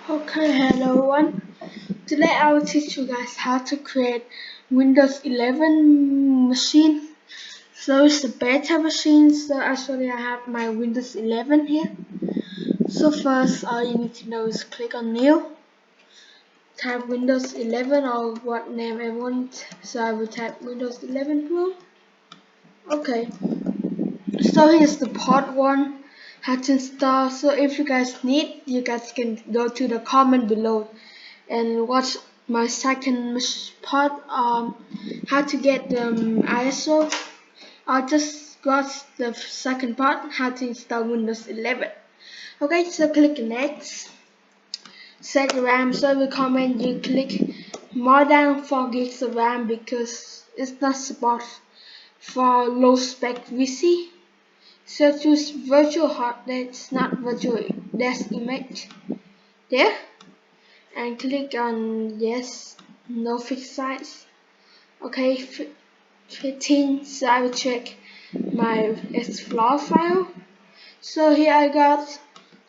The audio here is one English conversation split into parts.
Okay, hello everyone. Today I will teach you guys how to create Windows 11 machine. So it's a beta machine. So actually I have my Windows 11 here. So first all you need to know is click on new, type Windows 11 or what name I want. So I will type Windows 11 Pro. Okay. So here's the part one, how to install. So if you guys need, you guys can go to the comment below and watch my second part, how to get the ISO. I'll just watch the second part, how to install Windows 11. Okay, so click next. Set the RAM. So we recommend you click more than 4 gigs of RAM because it's not support for low spec VC. So choose virtual hard disk, not virtual disk image. There, and click on yes, no fixed size. Okay, 15. So I will check my explore file. So here I got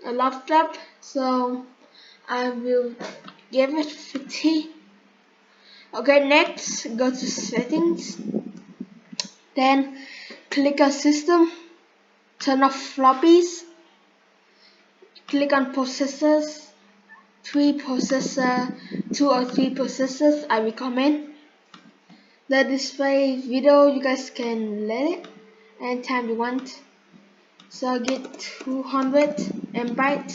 a laptop, so I will give it 50. Okay, next go to settings, then click on system, turn off floppies, click on processors, 2 or 3 processors I recommend. The display video, you guys can let it anytime you want. So I get 200 MB.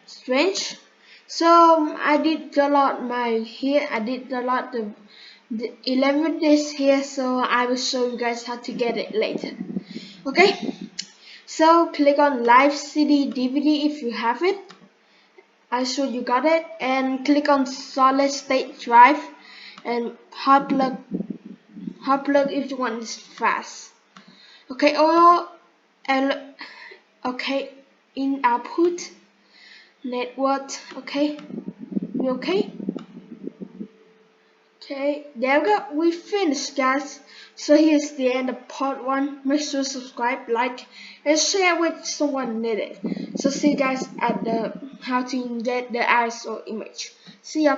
Strange. So I did download the 11 days here, so I will show you guys how to get it later. Okay, so click on live CD DVD if you have it. I show you got it, and click on solid state drive and hot plug if you want this fast. Okay, okay, in output network. Okay, we okay? Okay, there we go. We finished, guys. So here's the end of part one. Make sure to subscribe, like, and share with someone needed. So see you guys at the how to get the ISO image. See ya.